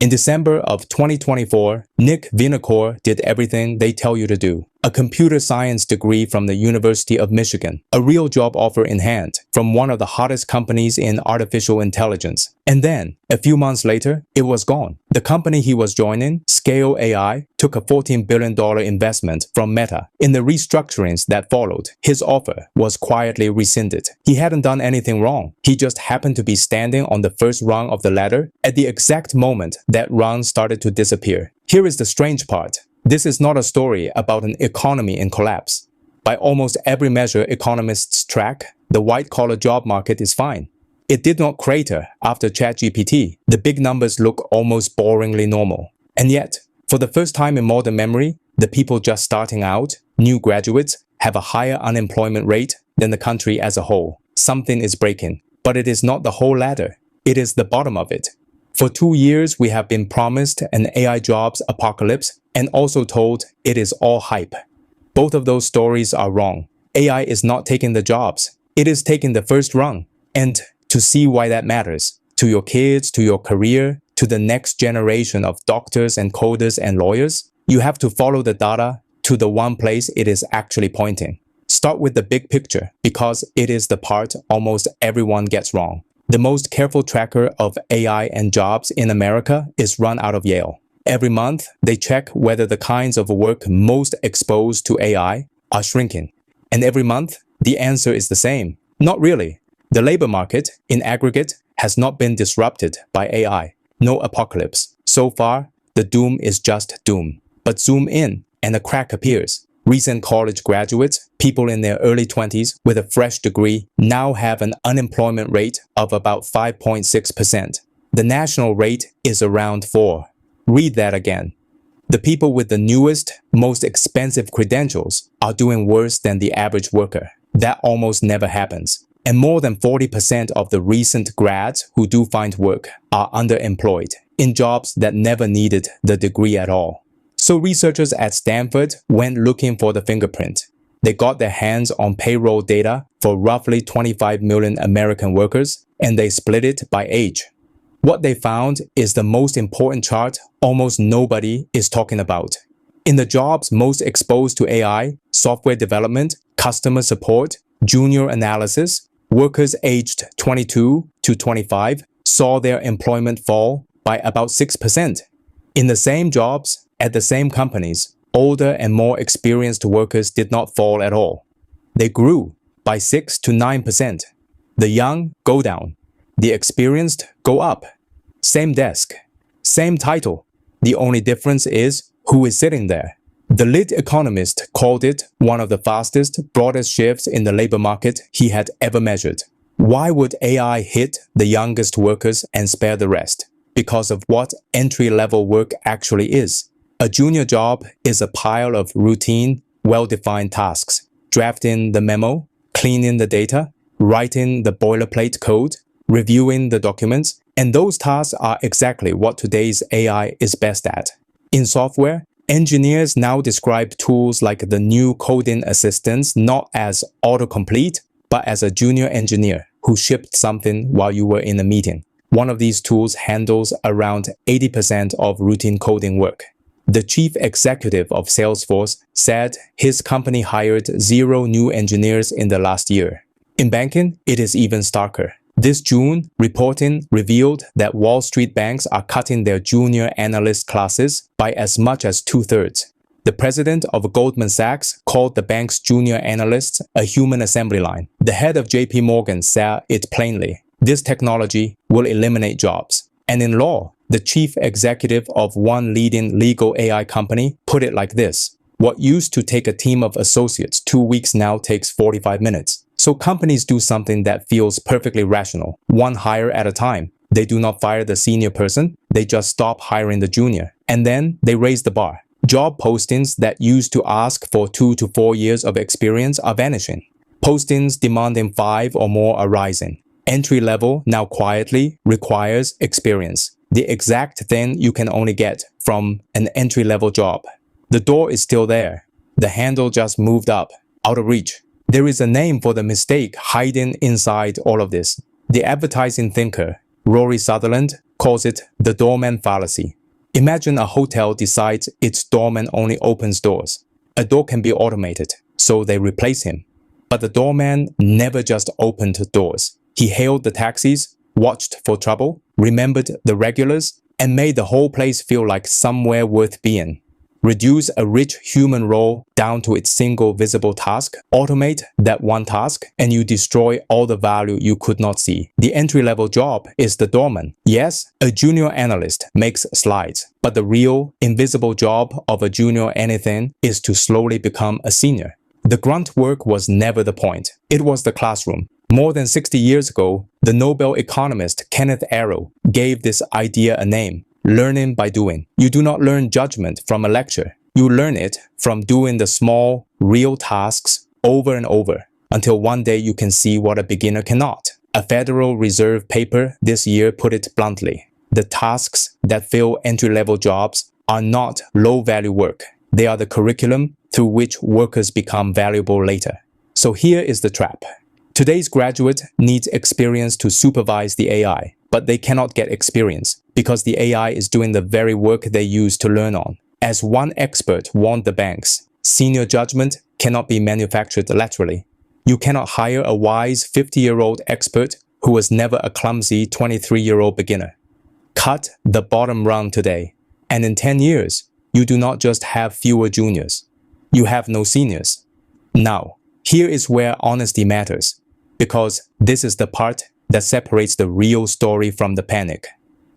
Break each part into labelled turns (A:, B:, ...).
A: In December of 2024, Nick Vinokour did everything they tell you to do. A computer science degree from the University of Michigan, a real job offer in hand from one of the hottest companies in artificial intelligence. And then, a few months later, it was gone. The company he was joining, Scale AI, took a $14 billion investment from Meta. In the restructurings that followed, his offer was quietly rescinded. He hadn't done anything wrong. He just happened to be standing on the first rung of the ladder at the exact moment that rung started to disappear. Here is the strange part. This is not a story about an economy in collapse. By almost every measure economists track, the white-collar job market is fine. It did not crater after ChatGPT. The big numbers look almost boringly normal. And yet, for the first time in modern memory, the people just starting out, new graduates, have a higher unemployment rate than the country as a whole. Something is breaking. But it is not the whole ladder. It is the bottom of it. For 2 years, we have been promised an AI jobs apocalypse and also told it is all hype. Both of those stories are wrong. AI is not taking the jobs. It is taking the first rung. And to see why that matters, to your kids, to your career, to the next generation of doctors and coders and lawyers, you have to follow the data to the one place it is actually pointing. Start with the big picture because it is the part almost everyone gets wrong. The most careful tracker of AI and jobs in America is run out of Yale. Every month, they check whether the kinds of work most exposed to AI are shrinking. And every month, the answer is the same. Not really. The labor market, in aggregate, has not been disrupted by AI. No apocalypse. So far, the doom is just doom. But zoom in, and a crack appears. Recent college graduates, people in their early 20s with a fresh degree, now have an unemployment rate of about 5.6%. The national rate is around 4%. Read that again. The people with the newest, most expensive credentials are doing worse than the average worker. That almost never happens. And more than 40% of the recent grads who do find work are underemployed in jobs that never needed the degree at all. So researchers at Stanford went looking for the fingerprint. They got their hands on payroll data for roughly 25 million American workers, and they split it by age. What they found is the most important chart almost nobody is talking about. In the jobs most exposed to AI, software development, customer support, junior analysis, workers aged 22 to 25 saw their employment fall by about 6%. In the same jobs, at the same companies, older and more experienced workers did not fall at all. They grew by 6 to 9%. The young go down. The experienced go up. Same desk. Same title. The only difference is who is sitting there. The lead economist called it one of the fastest, broadest shifts in the labor market he had ever measured. Why would AI hit the youngest workers and spare the rest? Because of what entry-level work actually is. A junior job is a pile of routine, well-defined tasks. Drafting the memo, cleaning the data, writing the boilerplate code, reviewing the documents, and those tasks are exactly what today's AI is best at. In software, engineers now describe tools like the new coding assistants not as autocomplete, but as a junior engineer who shipped something while you were in a meeting. One of these tools handles around 80% of routine coding work. The chief executive of Salesforce said his company hired 0 new engineers in the last year. In banking, it is even starker. This June, reporting revealed that Wall Street banks are cutting their junior analyst classes by as much as 2/3. The president of Goldman Sachs called the bank's junior analysts a human assembly line. The head of JP Morgan said it plainly. This technology will eliminate jobs. And in law, the chief executive of one leading legal AI company put it like this. What used to take a team of associates 2 weeks now takes 45 minutes. So companies do something that feels perfectly rational, one hire at a time. They do not fire the senior person, they just stop hiring the junior. And then they raise the bar. Job postings that used to ask for 2 to 4 years of experience are vanishing. Postings demanding 5 or more are rising. Entry level now quietly requires experience, the exact thing you can only get from an entry-level job. The door is still there. The handle just moved up, out of reach. There is a name for the mistake hiding inside all of this. The advertising thinker, Rory Sutherland, calls it the doorman fallacy. Imagine a hotel decides its doorman only opens doors. A door can be automated, so they replace him. But the doorman never just opened doors. He hailed the taxis, watched for trouble, remembered the regulars, and made the whole place feel like somewhere worth being. Reduce a rich human role down to its single visible task, automate that one task, and you destroy all the value you could not see. The entry-level job is the doorman. Yes, a junior analyst makes slides, but the real, invisible job of a junior anything is to slowly become a senior. The grunt work was never the point. It was the classroom. More than 60 years ago, the Nobel economist Kenneth Arrow gave this idea a name: learning by doing. You do not learn judgment from a lecture. You learn it from doing the small, real tasks over and over until one day you can see what a beginner cannot. A Federal Reserve paper this year put it bluntly: the tasks that fill entry-level jobs are not low-value work. They are the curriculum through which workers become valuable later. So here is the trap. Today's graduate needs experience to supervise the AI, but they cannot get experience because the AI is doing the very work they use to learn on. As one expert warned the banks, senior judgment cannot be manufactured laterally. You cannot hire a wise 50-year-old expert who was never a clumsy 23-year-old beginner. Cut the bottom rung today, and in 10 years, you do not just have fewer juniors. You have no seniors. Now, here is where honesty matters, because this is the part that separates the real story from the panic.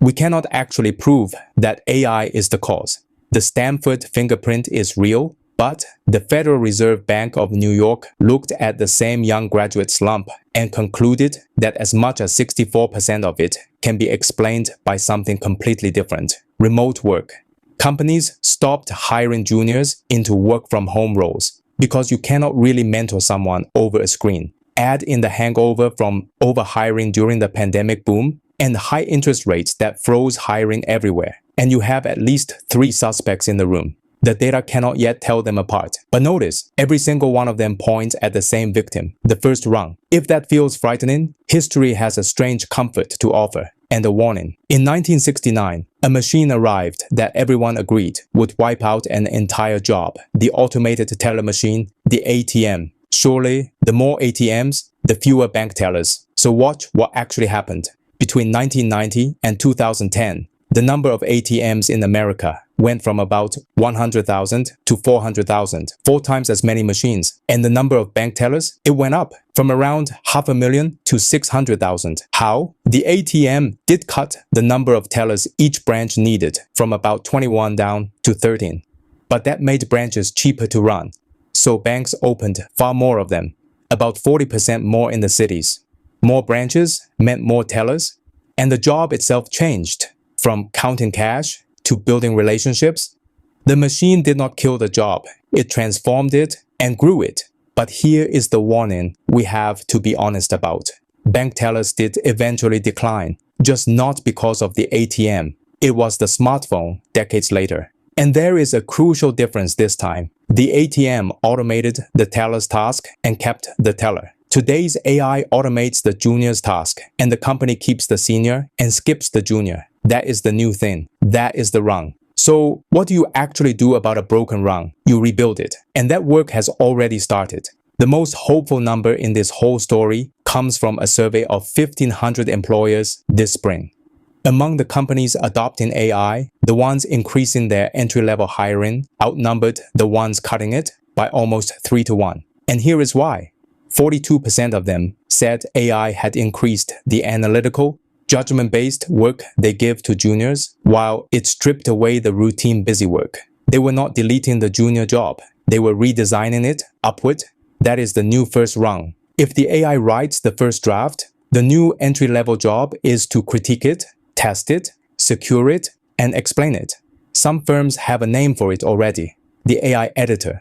A: We cannot actually prove that AI is the cause. The Stanford fingerprint is real, but the Federal Reserve Bank of New York looked at the same young graduate slump and concluded that as much as 64% of it can be explained by something completely different: remote work. Companies stopped hiring juniors into work-from-home roles because you cannot really mentor someone over a screen. Add in the hangover from overhiring during the pandemic boom and high interest rates that froze hiring everywhere, and you have at least 3 suspects in the room. The data cannot yet tell them apart. But notice, every single one of them points at the same victim, the first rung. If that feels frightening, history has a strange comfort to offer, and a warning. In 1969, a machine arrived that everyone agreed would wipe out an entire job: the automated teller machine, the ATM. Surely, the more ATMs, the fewer bank tellers. So watch what actually happened. Between 1990 and 2010, the number of ATMs in America went from about 100,000 to 400,000, 4 times as many machines. And the number of bank tellers, it went up from around 500,000 to 600,000. How? The ATM did cut the number of tellers each branch needed from about 21 down to 13. But that made branches cheaper to run. So banks opened far more of them, about 40% more in the cities. More branches meant more tellers, and the job itself changed from counting cash to building relationships. The machine did not kill the job, it transformed it and grew it. But here is the warning we have to be honest about. Bank tellers did eventually decline, just not because of the ATM. It was the smartphone decades later. And there is a crucial difference this time. The ATM automated the teller's task and kept the teller. Today's AI automates the junior's task, and the company keeps the senior and skips the junior. That is the new thing. That is the rung. So what do you actually do about a broken rung? You rebuild it. And that work has already started. The most hopeful number in this whole story comes from a survey of 1,500 employers this spring. Among the companies adopting AI, the ones increasing their entry-level hiring outnumbered the ones cutting it by almost 3 to 1. And here is why. 42% of them said AI had increased the analytical, judgment-based work they give to juniors, while it stripped away the routine busy work. They were not deleting the junior job. They were redesigning it upward. That is the new first rung. If the AI writes the first draft, the new entry-level job is to critique it, test it, secure it, and explain it. Some firms have a name for it already: the AI editor.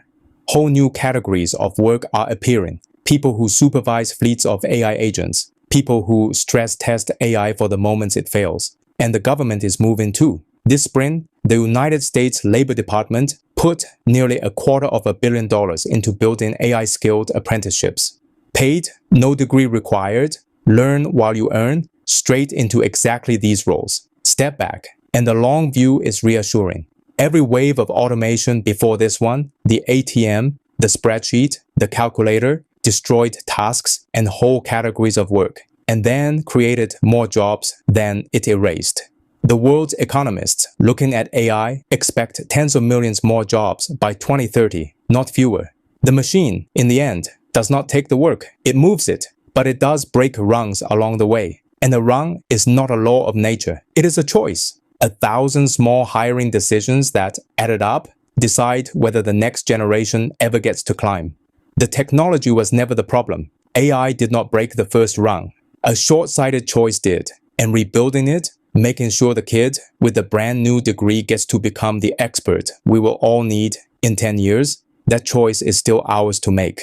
A: Whole new categories of work are appearing. People who supervise fleets of AI agents. People who stress test AI for the moments it fails. And the government is moving too. This spring, the United States Labor Department put nearly $250 million into building AI-skilled apprenticeships. Paid, no degree required, learn while you earn, straight into exactly these roles. Step back, and the long view is reassuring. Every wave of automation before this one, the ATM, the spreadsheet, the calculator, destroyed tasks and whole categories of work, and then created more jobs than it erased. The world's economists, looking at AI, expect tens of millions more jobs by 2030, not fewer. The machine, in the end, does not take the work, it moves it, but it does break rungs along the way. And a rung is not a law of nature, it is a choice. 1,000 small hiring decisions that, added up, decide whether the next generation ever gets to climb. The technology was never the problem. AI did not break the first rung. A short-sighted choice did, and rebuilding it, making sure the kid with a brand new degree gets to become the expert we will all need in 10 years, that choice is still ours to make.